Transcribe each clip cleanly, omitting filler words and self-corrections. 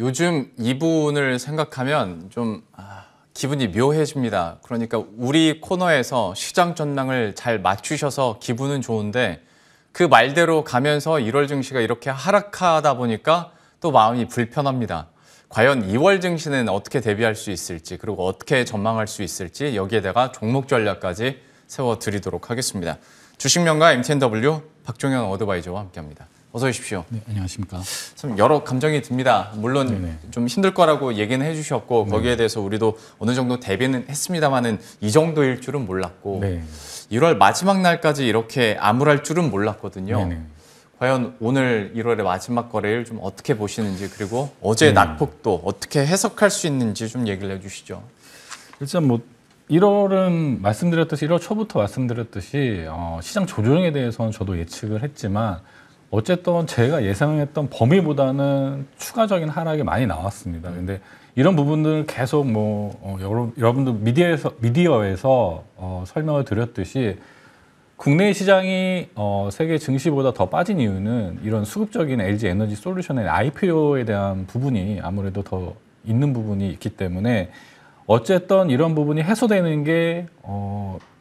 요즘 이분을 생각하면 좀 기분이 묘해집니다. 그러니까 우리 코너에서 시장 전망을 잘 맞추셔서 기분은 좋은데 그 말대로 가면서 1월 증시가 이렇게 하락하다 보니까 또 마음이 불편합니다. 과연 2월 증시는 어떻게 대비할 수 있을지, 그리고 어떻게 전망할 수 있을지 여기에다가 종목 전략까지 세워드리도록 하겠습니다. 주식명가 MTNW 박종현 어드바이저와 함께합니다. 어서 오십시오. 네, 안녕하십니까. 참 여러 감정이 듭니다. 물론 네네. 좀 힘들 거라고 얘기는 해주셨고 거기에 대해서 우리도 어느 정도 대비는 했습니다만은 이 정도일 줄은 몰랐고 네. 1월 마지막 날까지 이렇게 암울할 줄은 몰랐거든요. 네네. 과연 오늘 1월의 마지막 거래일 좀 어떻게 보시는지, 그리고 어제 낙폭도 어떻게 해석할 수 있는지 좀 얘기를 해주시죠. 일단 뭐 1월은 말씀드렸듯이 1월 초부터 말씀드렸듯이 시장 조정에 대해서는 저도 예측을 했지만 어쨌든 제가 예상했던 범위보다는 추가적인 하락이 많이 나왔습니다. 근데 이런 부분들 계속 여러분들 미디어에서 설명을 드렸듯이 국내 시장이 세계 증시보다 더 빠진 이유는 이런 수급적인 LG 에너지 솔루션의 IPO에 대한 부분이 아무래도 더 있는 부분이 있기 때문에 어쨌든 이런 부분이 해소되는 게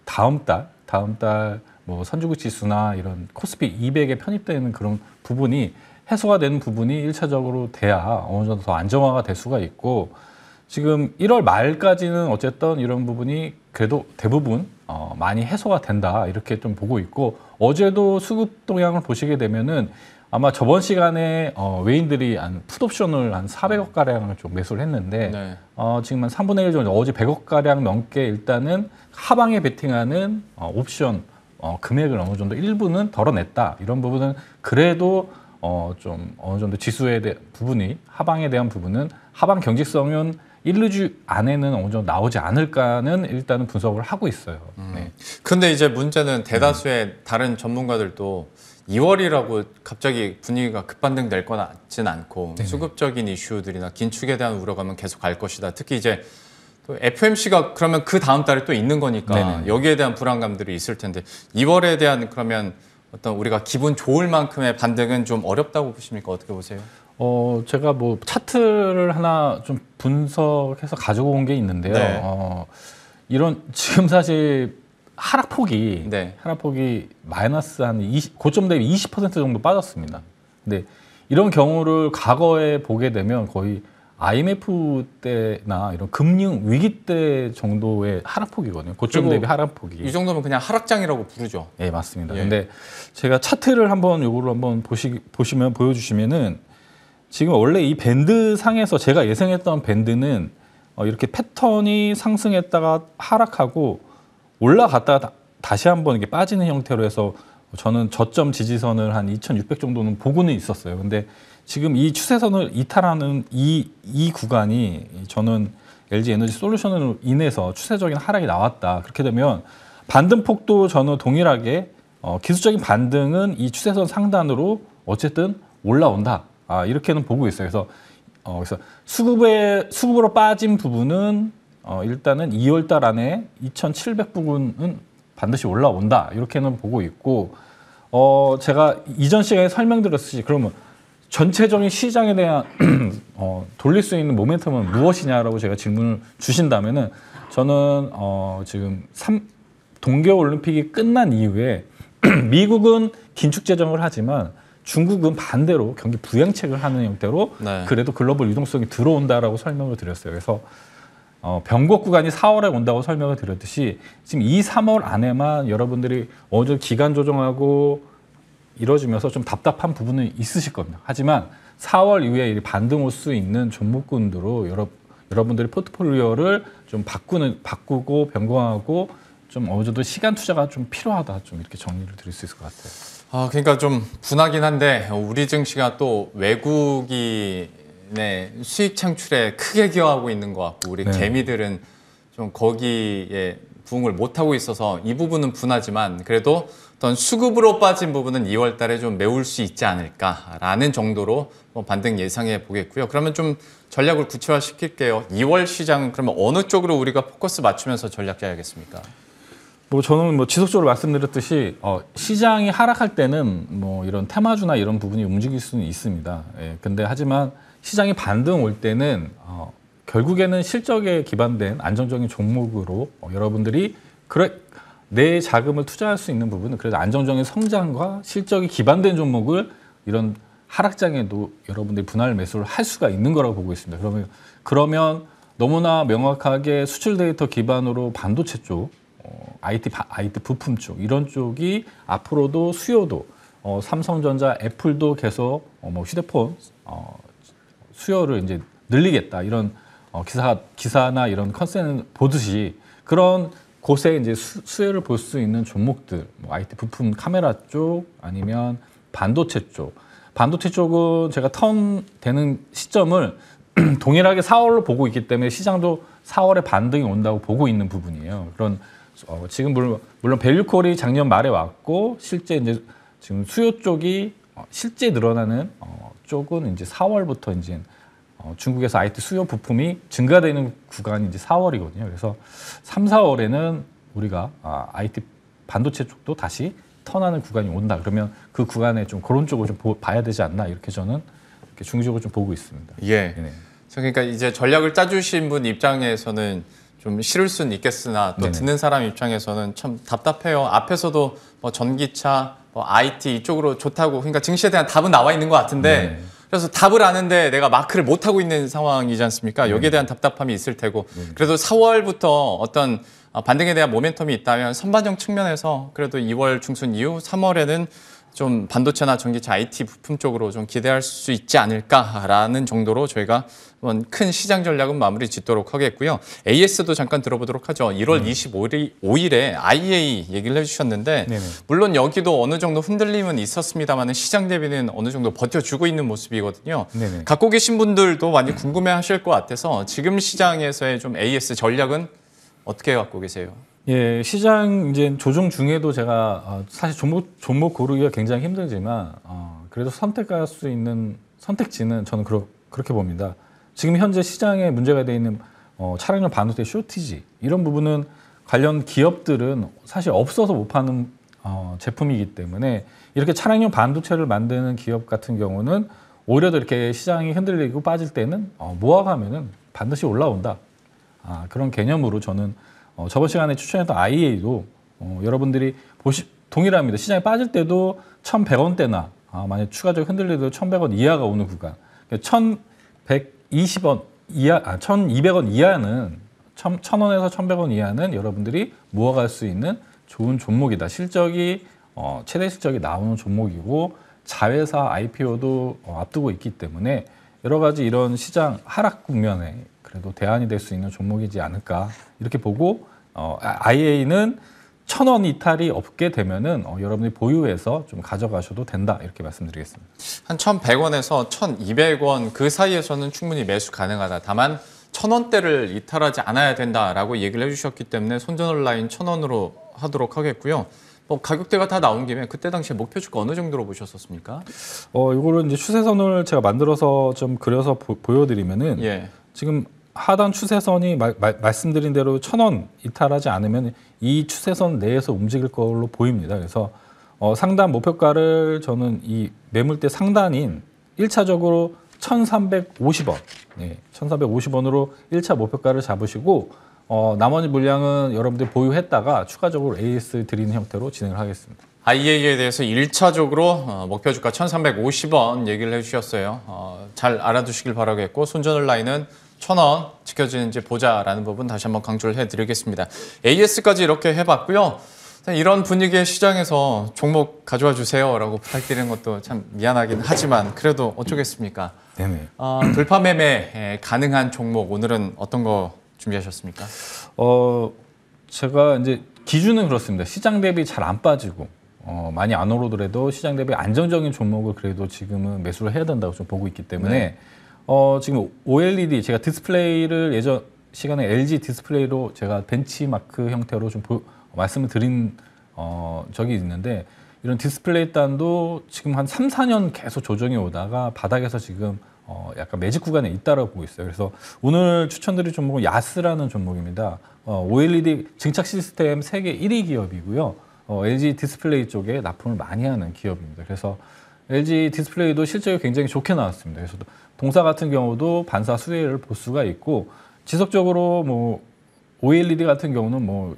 다음 달 뭐 선진국 지수나 이런 코스피 200에 편입되는 그런 부분이 해소가 되는 부분이 1차적으로 돼야 어느 정도 더 안정화가 될 수가 있고, 지금 1월 말까지는 어쨌든 이런 부분이 그래도 대부분 많이 해소가 된다 이렇게 좀 보고 있고, 어제도 수급 동향을 보시게 되면은 아마 저번 시간에 외인들이 풋옵션을 한 400억 가량을 좀 매수를 했는데 네. 지금 한 3분의 1 정도, 어제 100억 가량 넘게 일단은 하방에 베팅하는 옵션 금액을 어느 정도 일부는 덜어냈다. 이런 부분은 그래도 좀 어느 정도 지수에 대한 부분이, 하방에 대한 부분은 하방 경직성은 1, 2주 안에는 어느 정도 나오지 않을까는 일단은 분석을 하고 있어요. 네. 근데 이제 문제는 대다수의 다른 전문가들도 2월이라고 갑자기 분위기가 급반등 될 것 같진 않고 네네. 수급적인 이슈들이나 긴축에 대한 우려감은 계속 갈 것이다. 특히 이제 또 FMC가 그러면 그 다음 달에 또 있는 거니까 네네. 여기에 대한 불안감들이 있을 텐데 2월에 대한 그러면 어떤 우리가 기분 좋을 만큼의 반등은 좀 어렵다고 보십니까? 어떻게 보세요? 제가 뭐 차트를 하나 좀 분석해서 가지고 온 게 있는데요. 네. 이런 지금 사실 하락폭이 네. 마이너스 한 20, 고점 대비 20% 정도 빠졌습니다. 근데 이런 경우를 과거에 보게 되면 거의 IMF 때나 이런 금융 위기 때 정도의 하락폭이거든요. 고점 대비 하락폭이. 이 정도면 그냥 하락장이라고 부르죠. 네, 맞습니다. 예. 근데 제가 차트를 요거를 한번 보여주시면은 지금 원래 이 밴드 상에서 제가 예상했던 밴드는 이렇게 패턴이 상승했다가 하락하고 올라갔다가 다시 한번 이렇게 빠지는 형태로 해서 저는 저점 지지선을 한 2,600 정도는 보고는 있었어요. 근데 지금 이 추세선을 이탈하는 이 구간이 저는 LG 에너지 솔루션으로 인해서 추세적인 하락이 나왔다. 그렇게 되면 반등폭도 저는 동일하게 기술적인 반등은 이 추세선 상단으로 어쨌든 올라온다. 이렇게는 보고 있어요. 그래서 수급으로 빠진 부분은 일단은 2월 달 안에 2,700 부분은 반드시 올라온다. 이렇게는 보고 있고, 제가 이전 시간에 설명드렸듯이 그러면 전체적인 시장에 대한 돌릴 수 있는 모멘텀은 무엇이냐라고 제가 질문을 주신다면은 저는 지금 동계올림픽이 끝난 이후에 미국은 긴축 재정을 하지만 중국은 반대로 경기 부양책을 하는 형태로 네. 그래도 글로벌 유동성이 들어온다라고 설명을 드렸어요. 그래서 변곡 구간이 4월에 온다고 설명을 드렸듯이 지금 2, 3월 안에만 여러분들이 어느 정도 기간 조정하고 이뤄지면서 좀 답답한 부분은 있으실 겁니다. 하지만 4월 이후에 반등 올 수 있는 종목군으로 여러분들의 포트폴리오를 좀 바꾸고 변경하고 좀 어느 정도 시간 투자가 좀 필요하다. 좀 이렇게 정리를 드릴 수 있을 것 같아요. 그러니까 좀 분하긴 한데 우리 증시가 또 외국인의 수익 창출에 크게 기여하고 있는 것 같고 우리 네. 개미들은 좀 거기에 부응을 못하고 있어서 이 부분은 분하지만 그래도 어떤 수급으로 빠진 부분은 2월 달에 좀 메울 수 있지 않을까라는 정도로 반등 예상해 보겠고요. 그러면 좀 전략을 구체화 시킬게요. 2월 시장은 그러면 어느 쪽으로 우리가 포커스 맞추면서 전략 짜야겠습니까? 저는 지속적으로 말씀드렸듯이 시장이 하락할 때는 이런 테마주나 이런 부분이 움직일 수는 있습니다. 예, 근데 하지만 시장이 반등 올 때는 결국에는 실적에 기반된 안정적인 종목으로 여러분들이 내 자금을 투자할 수 있는 부분은 그래도 안정적인 성장과 실적이 기반된 종목을 이런 하락장에도 여러분들이 분할 매수를 할 수가 있는 거라고 보고 있습니다. 그러면 너무나 명확하게 수출 데이터 기반으로 반도체 쪽, IT 부품 쪽 이런 쪽이 앞으로도 수요도 삼성전자, 애플도 계속 뭐 휴대폰 수요를 이제 늘리겠다 이런 기사나 이런 컨센을 보듯이 그런 곳에 이제 수요를 볼 수 있는 종목들, 뭐 IT 부품 카메라 쪽 아니면 반도체 쪽. 반도체 쪽은 제가 턴되는 시점을 동일하게 4월로 보고 있기 때문에 시장도 4월에 반등이 온다고 보고 있는 부분이에요. 그런 지금 물론 밸류콜이 작년 말에 왔고 실제 이제 지금 수요 쪽이 실제 늘어나는 쪽은 이제 4월부터 이제 중국에서 IT 수요 부품이 증가되는 구간이 이제 4월이거든요. 그래서 3, 4월에는 우리가 IT 반도체 쪽도 다시 턴하는 구간이 온다. 그러면 그 구간에 좀 그런 쪽을 좀 봐야 되지 않나 이렇게 저는 이렇게 중기적으로 좀 보고 있습니다. 예. 네네. 그러니까 이제 전략을 짜주신 분 입장에서는 좀 싫을 수는 있겠으나 또 네네. 듣는 사람 입장에서는 참 답답해요. 앞에서도 뭐 전기차, 뭐 IT 이쪽으로 좋다고 그러니까 증시에 대한 답은 나와 있는 것 같은데 네네. 그래서 답을 아는데 내가 마크를 못 하고 있는 상황이지 않습니까? 여기에 대한 답답함이 있을 테고 그래도 4월부터 어떤 반등에 대한 모멘텀이 있다면 선반영 측면에서 그래도 2월 중순 이후 3월에는 좀 반도체나 전기차 IT 부품 쪽으로 좀 기대할 수 있지 않을까라는 정도로 저희가 한번 큰 시장 전략은 마무리 짓도록 하겠고요. AS도 잠깐 들어보도록 하죠. 1월 25일에 IEA 얘기를 해주셨는데 네네. 물론 여기도 어느 정도 흔들림은 있었습니다만 시장 대비는 어느 정도 버텨주고 있는 모습이거든요. 네네. 갖고 계신 분들도 많이 궁금해하실 것 같아서 지금 시장에서의 좀 AS 전략은 어떻게 갖고 계세요? 예, 시장 이제 조정 중에도 제가 사실 종목 고르기가 굉장히 힘들지만 그래도 선택할 수 있는 선택지는 저는 그렇게 봅니다. 지금 현재 시장에 문제가 돼 있는 차량용 반도체 쇼티지 이런 부분은 관련 기업들은 사실 없어서 못 파는 제품이기 때문에 이렇게 차량용 반도체를 만드는 기업 같은 경우는 오히려 더 이렇게 시장이 흔들리고 빠질 때는 모아가면은 반드시 올라온다. 그런 개념으로 저는 저번 시간에 추천했던 IEA도 여러분들이 동일합니다. 시장이 빠질 때도 1,100원대나 만약 추가적으로 흔들려도 1,100원 이하가 오는 구간. 1,120원 이하, 1,200원 이하는 1,000원에서 1,100원 이하는 여러분들이 모아갈 수 있는 좋은 종목이다. 실적이 최대 실적이 나오는 종목이고 자회사 IPO도 앞두고 있기 때문에 여러 가지 이런 시장 하락 국면에 그래도 대안이 될 수 있는 종목이지 않을까 이렇게 보고 IA는 1,000원 이탈이 없게 되면은 여러분이 보유해서 좀 가져가셔도 된다 이렇게 말씀드리겠습니다. 한 1,100원에서 1,200원 그 사이에서는 충분히 매수 가능하다. 다만 1,000원대를 이탈하지 않아야 된다라고 얘기를 해주셨기 때문에 손절 라인 1,000원으로 하도록 하겠고요. 뭐 가격대가 다 나온 김에 그때 당시에 목표 주가 어느 정도로 보셨었습니까? 이거를 이제 추세선을 제가 만들어서 좀 그려서 보여드리면은 예. 지금 하단 추세선이 말씀드린 대로 1,000원 이탈하지 않으면 이 추세선 내에서 움직일 걸로 보입니다. 그래서 상단 목표가를 저는 이 매물대 상단인 1차적으로 1,350원, 네, 1,350원으로 1차 목표가를 잡으시고 나머지 물량은 여러분들이 보유했다가 추가적으로 AS 드리는 형태로 진행을 하겠습니다. IEA에 대해서 1차적으로 목표 주가 1,350원 얘기를 해주셨어요. 잘 알아두시길 바라겠고 손절 라인은 1,000원 지켜지는지 보자라는 부분 다시 한번 강조를 해드리겠습니다. AS까지 이렇게 해봤고요. 이런 분위기의 시장에서 종목 가져와 주세요라고 부탁드리는 것도 참 미안하긴 하지만 그래도 어쩌겠습니까? 네네. 돌파 매매 가능한 종목 오늘은 어떤 거 준비하셨습니까? 제가 이제 기준은 그렇습니다. 시장 대비 잘 안 빠지고 많이 안 오르더라도 시장 대비 안정적인 종목을 그래도 지금은 매수를 해야 된다고 좀 보고 있기 때문에 네. 지금 OLED 제가 디스플레이를 예전 시간에 LG 디스플레이로 제가 벤치마크 형태로 좀 말씀을 드린 적이 있는데 이런 디스플레이 단도 지금 한 3, 4년 계속 조정이 오다가 바닥에서 지금 약간 매직 구간에 있다라고 보고 있어요. 그래서 오늘 추천드릴 종목은 야스라는 종목입니다. OLED 증착 시스템 세계 1위 기업이고요. LG 디스플레이 쪽에 납품을 많이 하는 기업입니다. 그래서 LG 디스플레이도 실적이 굉장히 좋게 나왔습니다. 그래서 동사 같은 경우도 반사 수혜를 볼 수가 있고 지속적으로 뭐 OLED 같은 경우는 뭐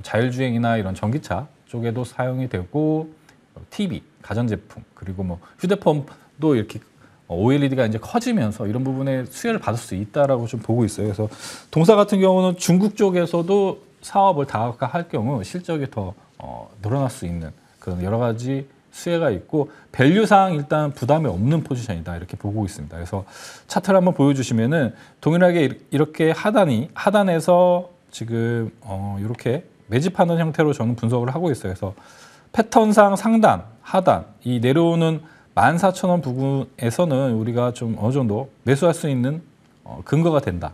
자율주행이나 이런 전기차 쪽에도 사용이 되고 TV, 가전제품 그리고 뭐 휴대폰도 이렇게 OLED가 이제 커지면서 이런 부분에 수혜를 받을 수 있다라고 좀 보고 있어요. 그래서 동사 같은 경우는 중국 쪽에서도 사업을 다각화할 경우 실적이 더 늘어날 수 있는 그런 여러 가지 수혜가 있고 밸류상 일단 부담이 없는 포지션이다 이렇게 보고 있습니다. 그래서 차트를 한번 보여주시면은 동일하게 이렇게 하단에서 지금 이렇게 매집하는 형태로 저는 분석을 하고 있어요. 그래서 패턴상 상단, 하단 이 내려오는 14,000원 부근에서는 우리가 좀 어느 정도 매수할 수 있는 근거가 된다.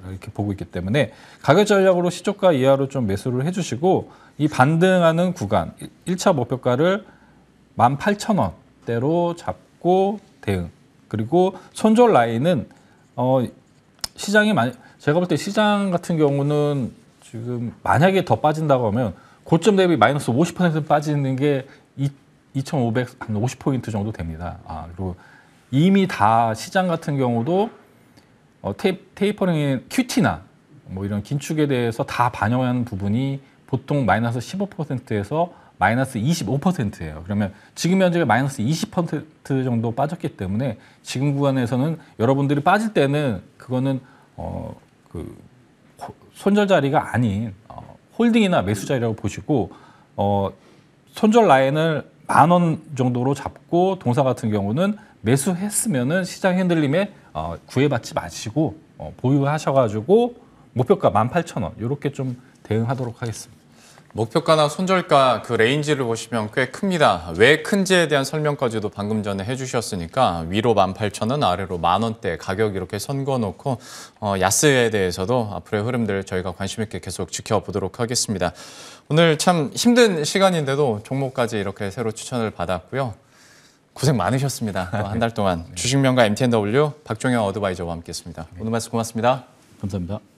이렇게 보고 있기 때문에 가격 전략으로 시초가 이하로 좀 매수를 해주시고 이 반등하는 구간 1차 목표가를 18,000원대로 잡고 대응. 그리고 손절 라인은 시장이 제가 볼 때 시장 같은 경우는 지금 만약에 더 빠진다고 하면 고점 대비 마이너스 50% 빠지는 게 2,500, 한 50포인트 정도 됩니다. 그리고 이미 다 시장 같은 경우도 테이퍼링의 QT나 뭐 이런 긴축에 대해서 다 반영한 부분이 보통 마이너스 15%에서 마이너스 25%예요. 그러면 지금 현재 마이너스 20% 정도 빠졌기 때문에 지금 구간에서는 여러분들이 빠질 때는 그거는 그 손절 자리가 아닌 홀딩이나 매수 자리라고 보시고 손절 라인을 10,000원 정도로 잡고 동사 같은 경우는 매수했으면은 시장 흔들림에 구애받지 마시고 보유하셔가지고 목표가 18,000원 이렇게 좀 대응하도록 하겠습니다. 목표가나 손절가 그 레인지를 보시면 꽤 큽니다. 왜 큰지에 대한 설명까지도 방금 전에 해주셨으니까 위로 18,000원, 아래로 10,000원대 가격 이렇게 선거놓고 야스에 대해서도 앞으로의 흐름들 저희가 관심 있게 계속 지켜보도록 하겠습니다. 오늘 참 힘든 시간인데도 종목까지 이렇게 새로 추천을 받았고요. 고생 많으셨습니다. 한 달 동안 주식명가 MTNW 박종영 어드바이저와 함께했습니다. 오늘 말씀 고맙습니다. 감사합니다.